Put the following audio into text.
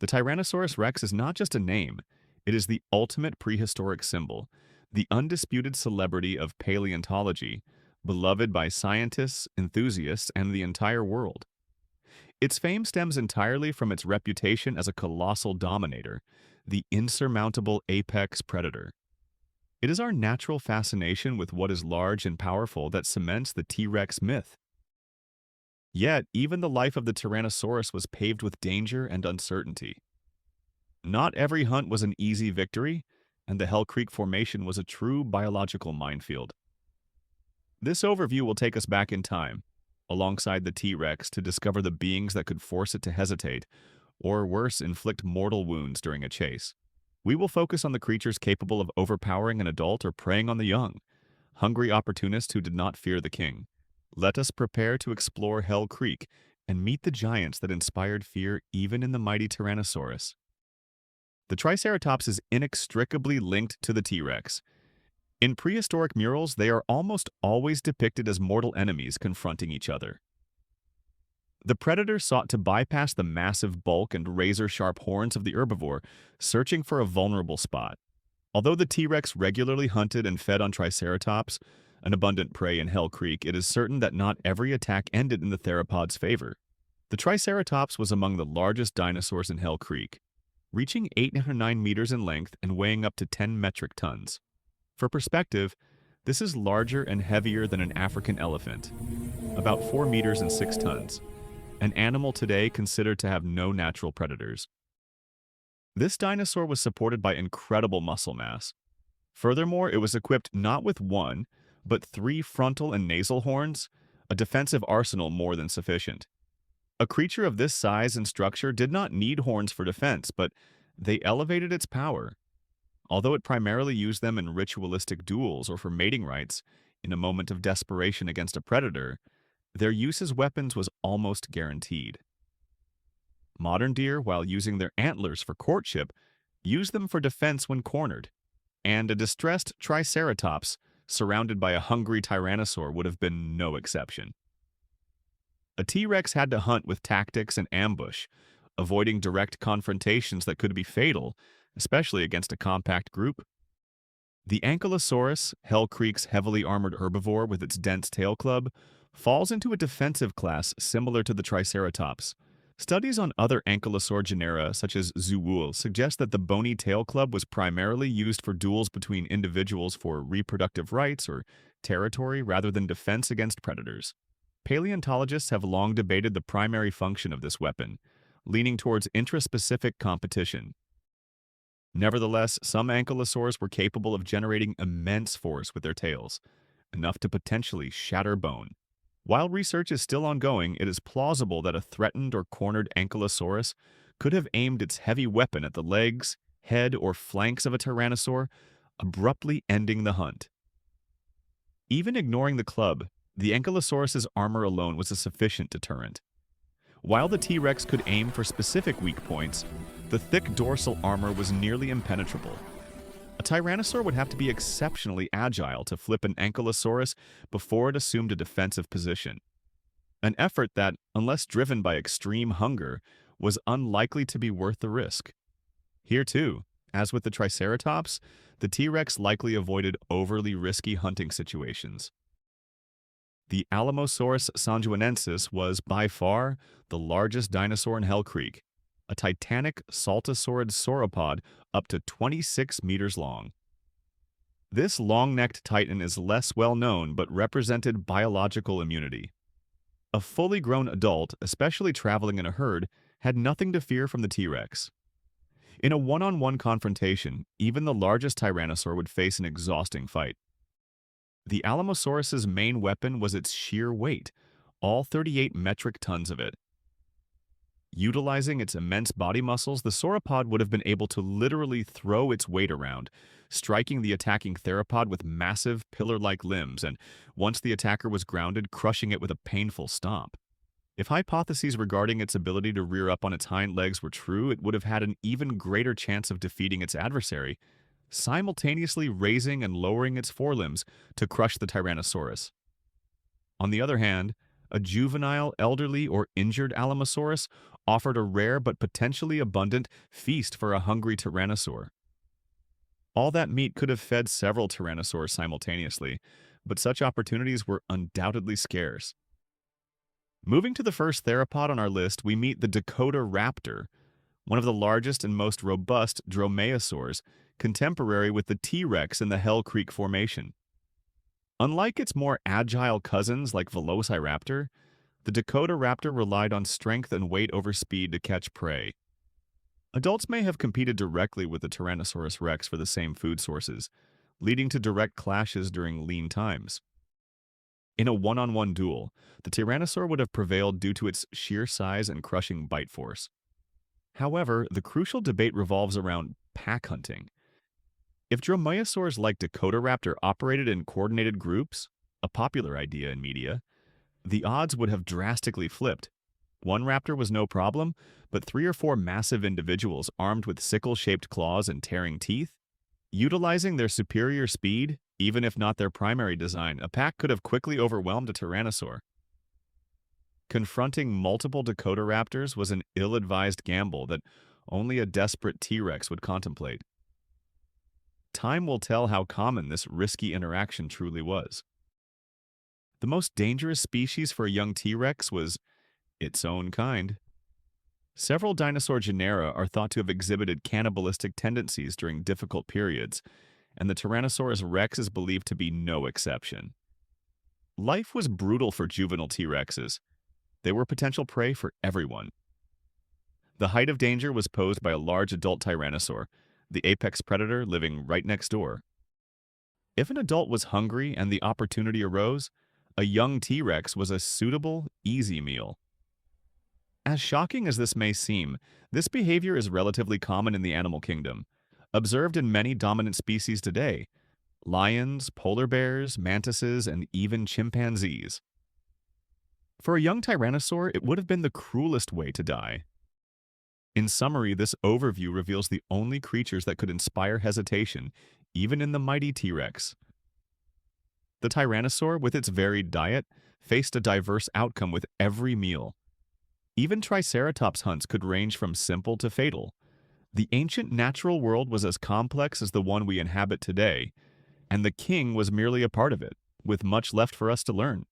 The Tyrannosaurus rex is not just a name, it is the ultimate prehistoric symbol, the undisputed celebrity of paleontology, beloved by scientists, enthusiasts, and the entire world. Its fame stems entirely from its reputation as a colossal dominator, the insurmountable apex predator. It is our natural fascination with what is large and powerful that cements the T-Rex myth. Yet, even the life of the Tyrannosaurus was paved with danger and uncertainty. Not every hunt was an easy victory, and the Hell Creek Formation was a true biological minefield. This overview will take us back in time, alongside the T-Rex, to discover the beings that could force it to hesitate, or worse, inflict mortal wounds during a chase. We will focus on the creatures capable of overpowering an adult or preying on the young, hungry opportunists who did not fear the king. Let us prepare to explore Hell Creek and meet the giants that inspired fear even in the mighty Tyrannosaurus. The Triceratops is inextricably linked to the T-Rex. In prehistoric murals, they are almost always depicted as mortal enemies confronting each other. The predator sought to bypass the massive bulk and razor-sharp horns of the herbivore, searching for a vulnerable spot. Although the T-Rex regularly hunted and fed on Triceratops, an abundant prey in Hell Creek, it is certain that not every attack ended in the theropod's favor. The Triceratops was among the largest dinosaurs in Hell Creek, reaching 809 meters in length and weighing up to 10 metric tons. For perspective, this is larger and heavier than an African elephant, about 4 meters and 6 tons, an animal today considered to have no natural predators. This dinosaur was supported by incredible muscle mass. Furthermore, it was equipped not with one, but 3 frontal and nasal horns, a defensive arsenal more than sufficient. A creature of this size and structure did not need horns for defense, but they elevated its power. Although it primarily used them in ritualistic duels or for mating rites, in a moment of desperation against a predator, their use as weapons was almost guaranteed. Modern deer, while using their antlers for courtship, use them for defense when cornered, and a distressed Triceratops surrounded by a hungry Tyrannosaur would have been no exception. A T-Rex had to hunt with tactics and ambush, avoiding direct confrontations that could be fatal, especially against a compact group. The Ankylosaurus, Hell Creek's heavily armored herbivore with its dense tail club, falls into a defensive class similar to the Triceratops. Studies on other ankylosaur genera, such as Zool, suggest that the bony tail club was primarily used for duels between individuals for reproductive rights or territory rather than defense against predators. Paleontologists have long debated the primary function of this weapon, leaning towards intraspecific competition. Nevertheless, some ankylosaurs were capable of generating immense force with their tails, enough to potentially shatter bone. While research is still ongoing, it is plausible that a threatened or cornered ankylosaurus could have aimed its heavy weapon at the legs, head, or flanks of a tyrannosaur, abruptly ending the hunt. Even ignoring the club, the ankylosaurus's armor alone was a sufficient deterrent. While the T-Rex could aim for specific weak points, the thick dorsal armor was nearly impenetrable. A tyrannosaur would have to be exceptionally agile to flip an ankylosaurus before it assumed a defensive position. An effort that, unless driven by extreme hunger, was unlikely to be worth the risk. Here too, as with the Triceratops, the T-Rex likely avoided overly risky hunting situations. The Alamosaurus sanjuanensis was, by far, the largest dinosaur in Hell Creek, a titanic saltosaurid sauropod up to 26 meters long. This long-necked titan is less well known but represented biological immunity. A fully grown adult, especially traveling in a herd, had nothing to fear from the T-Rex. In a one-on-one confrontation, even the largest tyrannosaur would face an exhausting fight. The Alamosaurus's main weapon was its sheer weight, all 38 metric tons of it. Utilizing its immense body muscles, the sauropod would have been able to literally throw its weight around, striking the attacking theropod with massive, pillar-like limbs, and once the attacker was grounded, crushing it with a painful stomp. If hypotheses regarding its ability to rear up on its hind legs were true, it would have had an even greater chance of defeating its adversary, simultaneously raising and lowering its forelimbs to crush the Tyrannosaurus. On the other hand, a juvenile, elderly, or injured Alamosaurus offered a rare but potentially abundant feast for a hungry tyrannosaur. All that meat could have fed several tyrannosaurs simultaneously, but such opportunities were undoubtedly scarce. Moving to the first theropod on our list, we meet the Dakota raptor, one of the largest and most robust dromaeosaurs, contemporary with the T-Rex in the Hell Creek Formation. Unlike its more agile cousins like Velociraptor, the Dakota raptor relied on strength and weight over speed to catch prey. Adults may have competed directly with the Tyrannosaurus rex for the same food sources, leading to direct clashes during lean times. In a one-on-one duel, the Tyrannosaur would have prevailed due to its sheer size and crushing bite force. However, the crucial debate revolves around pack hunting. If dromaeosaurs like Dakotaraptor operated in coordinated groups, a popular idea in media, the odds would have drastically flipped. One raptor was no problem, but 3 or 4 massive individuals armed with sickle-shaped claws and tearing teeth? Utilizing their superior speed, even if not their primary design, a pack could have quickly overwhelmed a tyrannosaur. Confronting multiple Dakotaraptors was an ill-advised gamble that only a desperate T-Rex would contemplate. Time will tell how common this risky interaction truly was. The most dangerous species for a young T-Rex was its own kind. Several dinosaur genera are thought to have exhibited cannibalistic tendencies during difficult periods, and the Tyrannosaurus rex is believed to be no exception. Life was brutal for juvenile T-Rexes. They were potential prey for everyone. The height of danger was posed by a large adult Tyrannosaur, the apex predator living right next door. If an adult was hungry and the opportunity arose, a young T-Rex was a suitable, easy meal. As shocking as this may seem, this behavior is relatively common in the animal kingdom, observed in many dominant species today: lions, polar bears, mantises, and even chimpanzees. For a young tyrannosaur, it would have been the cruelest way to die. In summary, this overview reveals the only creatures that could inspire hesitation, even in the mighty T-Rex. The tyrannosaur, with its varied diet, faced a diverse outcome with every meal. Even Triceratops hunts could range from simple to fatal. The ancient natural world was as complex as the one we inhabit today, and the king was merely a part of it, with much left for us to learn.